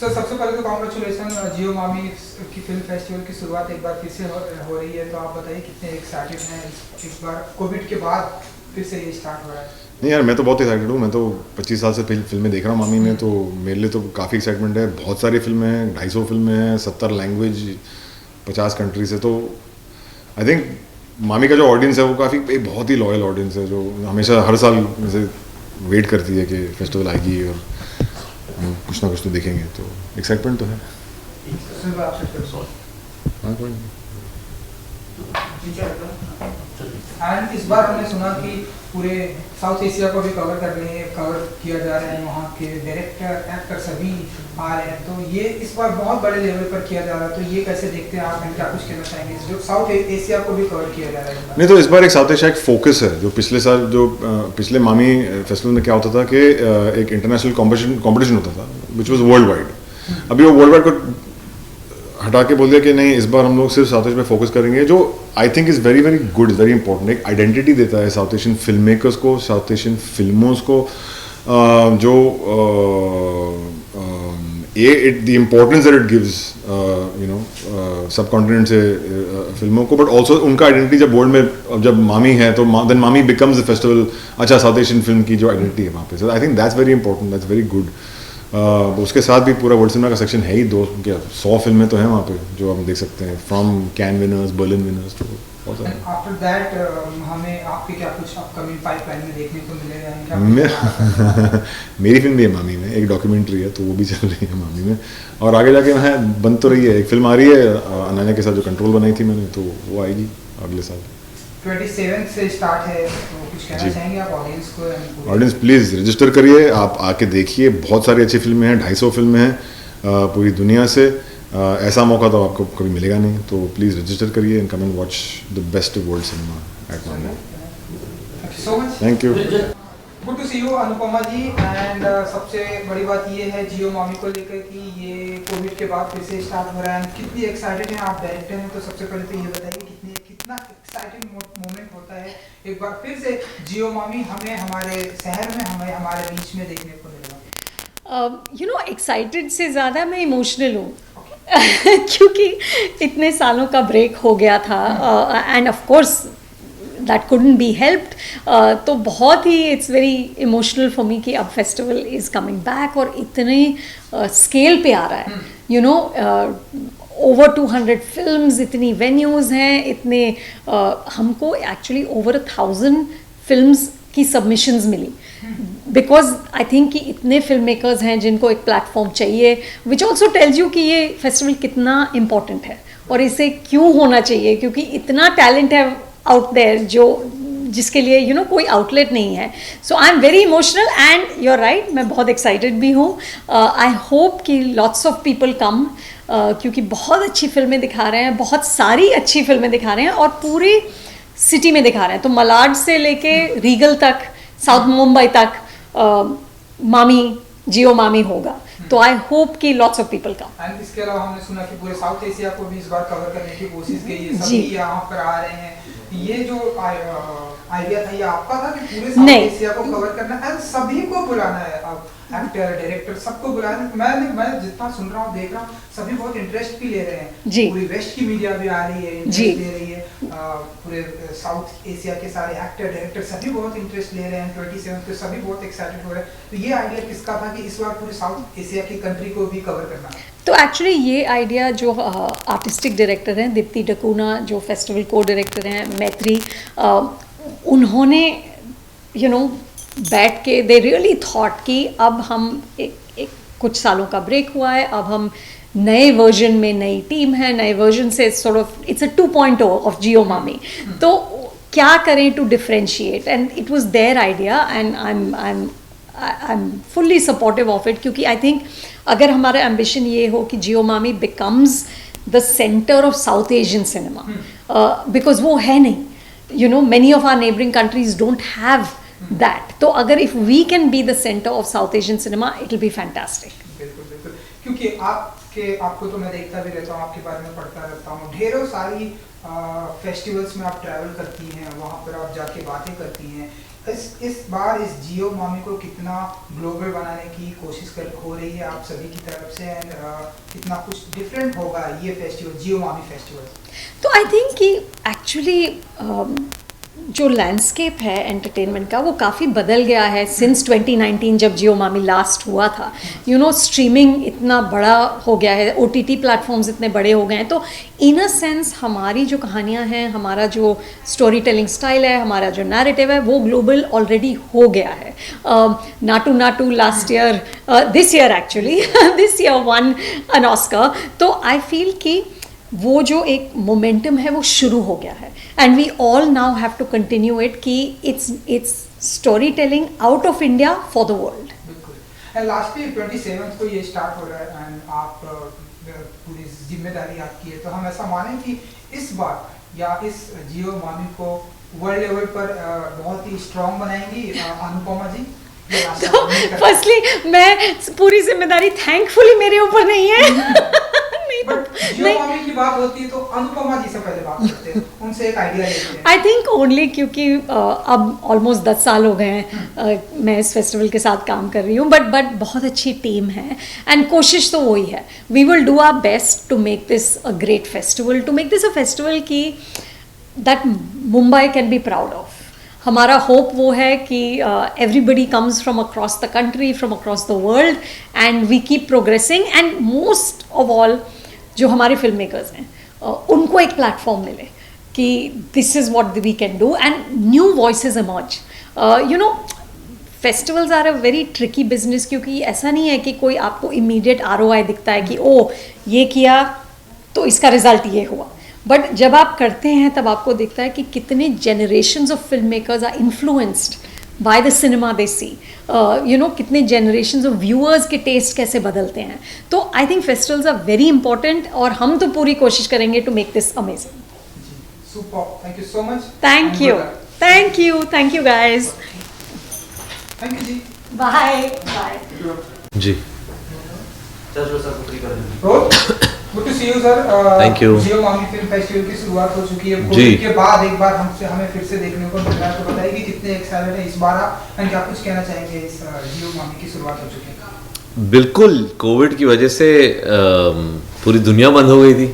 Sir सबसे पहले तो कॉन्ग्रेचुलेसन, जियो मामी की फिल्म फेस्टिवल की शुरुआत एक बार फिर से हो रही है, तो आप बताइए कितने एक्साइटेड हैं इस बार कोविड के बाद फिर से ये स्टार्ट हो रहा है। नहीं यार, मैं तो बहुत एक्साइटेड हूँ। मैं तो 25 साल से फिल्में देख रहा हूँ मामी में, तो मेरे लिए तो काफ़ी एक्साइटमेंट है। बहुत सारी फिल्में हैं, 250 फिल्में हैं, 70 लैंग्वेज, 50 कंट्रीज है। तो आई थिंक मामी का जो ऑडियंस है वो काफ़ी एक बहुत ही लॉयल ऑडियंस है, जो हमेशा हर साल जैसे वेट करती है कि फेस्टिवल आएगी और हम कुछ ना कुछ तो देखेंगे। तो एक्साइटमेंट तो है। हाँ, कोई नहीं। एंड इस बार हमने सुना कि पूरे साउथ एशिया को भी कवर किया जा रहा है, वहाँ के डायरेक्टर एक्टर सभी आ रहे हैं, तो ये इस बार बहुत बड़े लेवल पर किया जा रहा है। तो ये कैसे देखते हैं आप, क्या कुछ कहना चाहेंगे जो साउथ एशिया को भी कवर किया जा रहा है? नहीं, तो इस बार एक साउथ एशिया एक फोकस है। जो पिछले साल पिछले मामी फेस्टिवल में क्या होता था कि एक इंटरनेशनल कॉम्पिटिशन होता था विच वॉज वर्ल्ड वाइड। अभी वो वर्ल्ड वाइड को हटा के बोल दिया कि नहीं, इस बार हम लोग सिर्फ साउथ एशिया में फोकस करेंगे, जो I think is very very good, very important. एक आइडेंटिटी देता है साउथ एशियन फिल्म मेकर्स को, साउथ एशियन फिल्मों को, जो the importance that it gives subcontinent से फिल्मों को, बट ऑल्सो उनका आइडेंटिटी जब वर्ल्ड में जब मामी है तो then MAMI becomes the festival. अच्छा, साउथ एशियन फिल्म की जो आइडेंटिटी है वहाँ पे, so I think that's very important, that's very good. उसके साथ भी पूरा वर्ल्ड सिनेमा का सेक्शन है ही, 100 फिल्में तो हैं वहाँ पे जो आप देख सकते हैं, from can winners, Berlin winners, तो बहुत सारे। आफ्टर दैट हमें आपके क्या कुछ अपकमिंग पाइपलाइन में देखने को मिलेगा? मेरी फिल्म भी है मामी में, एक डॉक्यूमेंट्री है, तो वो भी चल रही है मामी में, और आगे जाके मैं बन तो रही है। एक फिल्म आ रही है अनन्या के साथ जो कंट्रोल बनाई थी मैंने, तो वो आएगी अगले साल। 27 से स्टार्ट है, तो कुछ कहना चाहेंगे आप ऑडियंस को? ऑडियंस प्लीज़ रजिस्टर करिए, आप आके देखिए। बहुत सारी अच्छी फिल्में हैं, 250 फिल्में हैं पूरी दुनिया से। ऐसा मौका तो आपको कभी मिलेगा नहीं, तो प्लीज़ रजिस्टर करिए and come and watch the best world cinema at MAMI. Thank you. Good to see you Anupama ji. And सबसे बड़ी बात ये है जियो मामी को लेकर कि ये कोविड के बाद फिर से स्टार्ट हो रहा है, कितनी एक्साइटेड हैं आप? डायरेक्टर हैं, तो सबसे पहले तो ये बताइए कितना एक्साइटिंग मोमेंट होता है एक बार फिर से जियो मामी हमें हमारे शहर में, हमें हमारे बीच में देखने को मिलेगा? एक्साइटेड से ज़्यादा मैं इमोशनल हूँ क्योंकि इतने सालों का ब्रेक हो गया था, and of course that couldn't be helped. तो बहुत ही it's very emotional for me कि अब फेस्टिवल इज़ कमिंग बैक और इतने स्केल पे आ रहा है। ओवर 200 फिल्म्स, इतनी वेन्यूज़ हैं, इतने हमको एक्चुअली ओवर 1000 फिल्म्स की सबमिशंस मिली, बिकॉज आई थिंक कि इतने फिल्म मेकर्स हैं जिनको एक प्लेटफॉर्म चाहिए, विच ऑल्सो टेल्स यू कि ये फेस्टिवल कितना इम्पॉर्टेंट है और इसे क्यों होना चाहिए, क्योंकि इतना टैलेंट है आउट देयर जिसके लिए कोई आउटलेट नहीं है। So I am very emotional and you are right, मैं बहुत एक्साइटेड भी हूँ। आई होप कि लॉट्स ऑफ पीपल कम, क्योंकि बहुत अच्छी फिल्में दिखा रहे हैं, बहुत सारी अच्छी फिल्में दिखा रहे हैं और पूरी सिटी में दिखा रहे हैं। तो मलाड से लेके रीगल तक, साउथ मुंबई तक मामी, जियो मामी होगा। तो आई होप कि lots of people come. And इसके अलावा हमने सुना कि पूरे साउथ एशिया को भी इस बार कवर करने की कोशिश की है, सभी यहाँ पर आ रहे हैं। ये जो आइडिया था ये आपका था कि पूरे साउथ एशिया को कवर करना है, सभी को बुलाना है, अब एक्टर डायरेक्टर सबको बुलाना है? मैं जितना सुन रहा हूँ, देख रहा हूँ, सभी बहुत इंटरेस्ट भी ले रहे हैं। पूरी वेस्ट की मीडिया भी आ रही है, इंटरेस्ट ले रही है। पूरे साउथ एशिया के सारे एक्टर डायरेक्टर सभी बहुत इंटरेस्ट ले रहे हैं 27 पे, सभी बहुत एक्साइटेड हो रहे हैं। तो ये आइडिया किसका था कि इस बार पूरे साउथ एशिया की कंट्री को भी कवर करना है? तो एक्चुअली ये आइडिया जो आर्टिस्टिक डायरेक्टर हैं दीप्ति डकूना, जो फेस्टिवल को डायरेक्टर हैं मैत्री, उन्होंने बैठ के दे रियली थॉट कि अब हम एक कुछ सालों का ब्रेक हुआ है, अब हम नए वर्जन में, नई टीम है, नए वर्जन से sort of it's a 2.0 of Jio MAMI, तो क्या करें to differentiate, and it was their idea and I am fully supportive of it, क्योंकि आई थिंक अगर हमारा एम्बिशन ये हो कि जियो मामी becomes the centre of south Asian cinema, because वो है नहीं, many of our neighboring countries don't have that. तो अगर if we can be the center of South Asian cinema, it will be fantastic. बिल्कुल बिल्कुल, क्योंकि आपको तो मैं देखता भी रहता हूँ, आपके बारे में पढ़ता रहता हूँ, ढेरों सारी फेस्टिवल्स में आप ट्रैवल करती हैं, वहाँ पर आप जाके बातें करती हैं, इस बार इस जियो मामी को कितना ग्लोबल बनाने की कोशिश हो रही है आप सभी की तरफ से, एंड कितना कुछ डिफरेंट होगा ये फेस्टिवल, जियो मामी फेस्टिवल? तो आई थिंक कि एक्चुअली जो लैंडस्केप है एंटरटेनमेंट का वो काफ़ी बदल गया है सिंस 2019 जब जियो मामी लास्ट हुआ था। स्ट्रीमिंग इतना बड़ा हो गया है, OTT प्लेटफॉर्म्स इतने बड़े हो गए हैं, तो इन अ सेंस हमारी जो कहानियाँ हैं, हमारा जो स्टोरी टेलिंग स्टाइल है, हमारा जो नैरेटिव है, वो ग्लोबल ऑलरेडी हो गया है। Naatu Naatu last year, this year actually this year one an Oscar. तो आई फील कि वो जो एक मोमेंटम है वो शुरू हो गया है, and we all now have to continue it कि it's story telling out of India for the world. बिल्कुल। एंड लास्टली 27 को ये स्टार्ट हो रहा है, एंड आप पूरी जिम्मेदारी आपकी है, तो हम ऐसा माने कि इस बार या इस जियो मामी को वर्ल्ड लेवल पर बहुत ही स्ट्रॉन्ग बनाएंगी अनुपमा जी? फर्स्टली मैं पूरी जिम्मेदारी थैंकफुली मेरे ऊपर नहीं है बट जियो मामी की बात होती है तो अनुपमा जी से पहले बात करते हैं, उनसे एक आइडिया लेते हैं। आई थिंक ओनली क्योंकि अब ऑलमोस्ट 10 साल हो गए हैं मैं इस फेस्टिवल के साथ काम कर रही हूँ, बट बहुत अच्छी टीम है, एंड कोशिश तो वही है, we will do our best to make this a great festival, to make this a festival की that Mumbai can be proud of. हमारा होप वो है कि everybody comes from across the country, from across the world, and we keep progressing, and most of all जो हमारे film makers हैं उनको एक प्लेटफॉर्म मिले कि this is what we can do, and new voices emerge. Festivals are a very tricky business, क्योंकि ऐसा नहीं है कि कोई आपको इमीडिएट ROI दिखता है कि ओ ये किया तो इसका रिजल्ट ये हुआ, बट जब आप करते हैं तब आपको दिखता है कि कितने generations of film makers are influenced by the cinema they see, कितने जनरेशन्स ऑफ व्यूअर्स के टेस्ट कैसे बदलते हैं। तो I think festivals are very important, और हम तो पूरी कोशिश करेंगे to make this amazing. Super, thank you so much. Thank you guys. Thank you ji. Bye bye ji. Good to see you sir. Thank you. Jio MAMI film festival की शुरुआत हो चुकी है, जी। कोविड के बाद एक बार हमें फिर से देखने को मिल रहा है, तो बताइए कि कितने एक्साइटेड है इस बार आप, एंड क्या कुछ कहना चाहेंगे इस जियो मामी की शुरुआत हो चुकी है? बिल्कुल, कोविड की वजह से पूरी दुनिया बंद हो गई थी,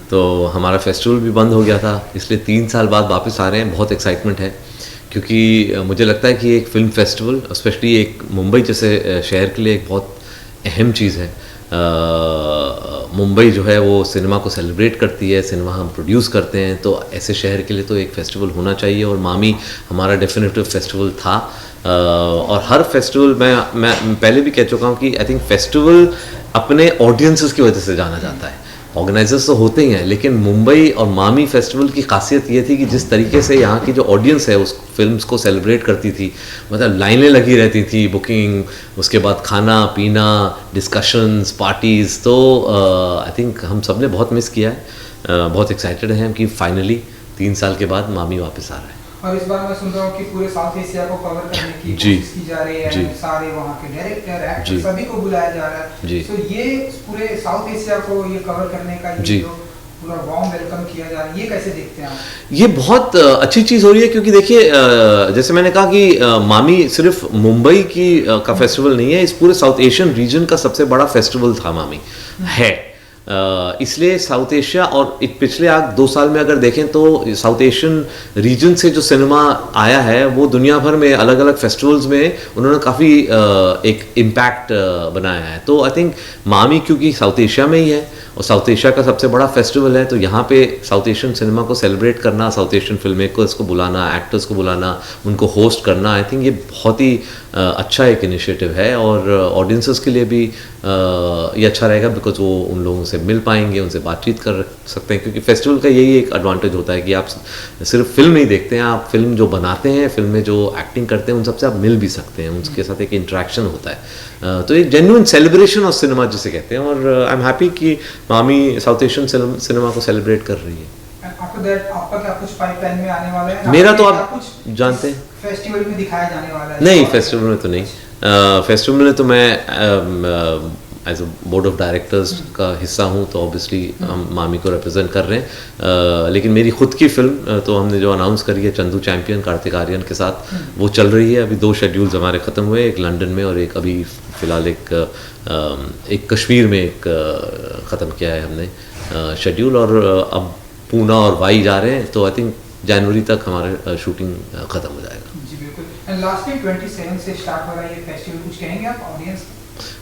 तो हमारा फेस्टिवल भी बंद हो गया था, इसलिए 3 साल बाद वापस आ रहे हैं। बहुत एक्साइटमेंट है, क्योंकि मुझे लगता है कि एक फिल्म फेस्टिवल स्पेशली एक मुंबई जैसे शहर के लिए एक बहुत अहम चीज़ है। मुंबई जो है वो सिनेमा को सेलिब्रेट करती है, सिनेमा हम प्रोड्यूस करते हैं, तो ऐसे शहर के लिए तो एक फेस्टिवल होना चाहिए, और मामी हमारा डेफिनेटिव फेस्टिवल था। और हर फेस्टिवल मैं पहले भी कह चुका हूँ कि आई थिंक फेस्टिवल अपने ऑडियंसेस की वजह से जाना जाता है, ऑर्गेनाइजर्स तो होते ही हैं, लेकिन मुंबई और मामी फेस्टिवल की खासियत ये थी कि जिस तरीके से यहाँ की जो ऑडियंस है उस फिल्म्स को सेलिब्रेट करती थी, मतलब लाइनें लगी रहती थी, बुकिंग, उसके बाद खाना पीना, डिस्कशंस, पार्टीज़, तो आई थिंक हम सब ने बहुत मिस किया है। बहुत एक्साइटेड हैं कि फाइनली 3 साल के बाद मामी वापस आ रहा है। और इस बार मैं सुन रहा हूँ कि पूरे साउथ एशिया को कवर करने की जी। कोशिश की जा रही है, जी। सारे वहाँ के डायरेक्टर, एक्टर जी। सभी को बुलाया जा रहा है। जी। तो ये पूरे साउथ एशिया को ये कवर करने का जी। ये जो पूरा वार्म वेलकम किया जा रहा है, ये कैसे देखते हैं आप? ये बहुत अच्छी चीज़ हो रही है, क्योंकि देखिए जैसे मैंने कहा कि मामी सिर्फ मुंबई की का फेस्टिवल नहीं है, इस पूरे साउथ एशियन रीजन का सबसे बड़ा फेस्टिवल था मामी है। इसलिए साउथ एशिया और पिछले 2 साल में अगर देखें तो साउथ एशियन रीजन से जो सिनेमा आया है वो दुनिया भर में अलग अलग फेस्टिवल्स में उन्होंने काफ़ी एक इम्पैक्ट बनाया है। तो आई थिंक मामी क्योंकि साउथ एशिया में ही है और साउथ एशिया का सबसे बड़ा फेस्टिवल है, तो यहाँ पे साउथ एशियन सिनेमा को सेलिब्रेट करना, साउथ एशियन फिल्म मेकर्स को बुलाना, एक्टर्स को बुलाना, उनको होस्ट करना, आई थिंक ये बहुत ही अच्छा एक इनिशिएटिव है, और ऑडियंसेस के लिए भी ये अच्छा रहेगा, बिकॉज वो उन लोगों से मिल पाएंगे, उनसे बातचीत कर सकते हैं, क्योंकि फेस्टिवल का यही एक एडवांटेज होता है कि आप सिर्फ फिल्म नहीं देखते हैं, आप फिल्म जो बनाते हैं, फिल्म में जो एक्टिंग करते हैं, उन सबसे आप मिल भी सकते हैं, उनके साथ एक इंटरेक्शन होता है। तो एक जेन्युइन सेलिब्रेशन ऑफ सिनेमा जिसे कहते हैं, और आई एम हैप्पी कि मामी साउथ एशियन सिनेमा को सेलिब्रेट कर रही है। आपका क्या कुछ पाइपलाइन में आने वाला है? मेरा तो आप कुछ जानते हैं, फेस्टिवल में दिखाया जाने वाला है? नहीं, फेस्टिवल में तो नहीं। फेस्टिवल में तो मैं as a board of directors का हिस्सा हूँ, तो ऑब्वियसली हम मामी को रिप्रेजेंट कर रहे हैं। लेकिन मेरी खुद की फिल्म तो हमने जो अनाउंस करी है चंदू चैंपियन कार्तिक आर्यन के साथ, वो चल रही है। अभी 2 शेड्यूल्स हमारे ख़त्म हुए, एक लंदन में और एक अभी फ़िलहाल एक कश्मीर में एक ख़त्म किया है हमने शेड्यूल, और अब पूना और वाई जा रहे हैं, तो आई थिंक जनवरी तक हमारा शूटिंग ख़त्म हो जाएगा। जी बिल्कुल। एंड लास्टली 27 से स्टार्ट हो रहा है ये फेस्टिवल, कुछ कहेंगे आप ऑडियंस?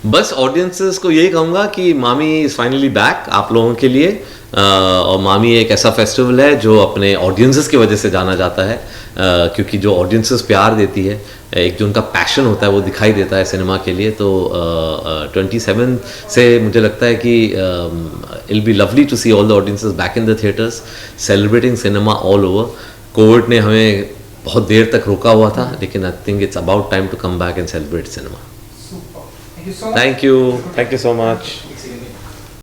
बस ऑडियंसेस को यही कहूँगा कि मामी इज़ फाइनली बैक आप लोगों के लिए, और मामी एक ऐसा फेस्टिवल है जो अपने ऑडियंसेस की वजह से जाना जाता है, क्योंकि जो ऑडियंसेस प्यार देती है, एक जो उनका पैशन होता है वो दिखाई देता है सिनेमा के लिए। तो 27 से मुझे लगता है कि I'll be lovely to see all the audiences back in the theatres celebrating cinema all over. Covid ने हमें बहुत देर तक रोका हुआ था, लेकिन I think it's about time to come back and celebrate cinema. Super, thank you so much. Thank you so much.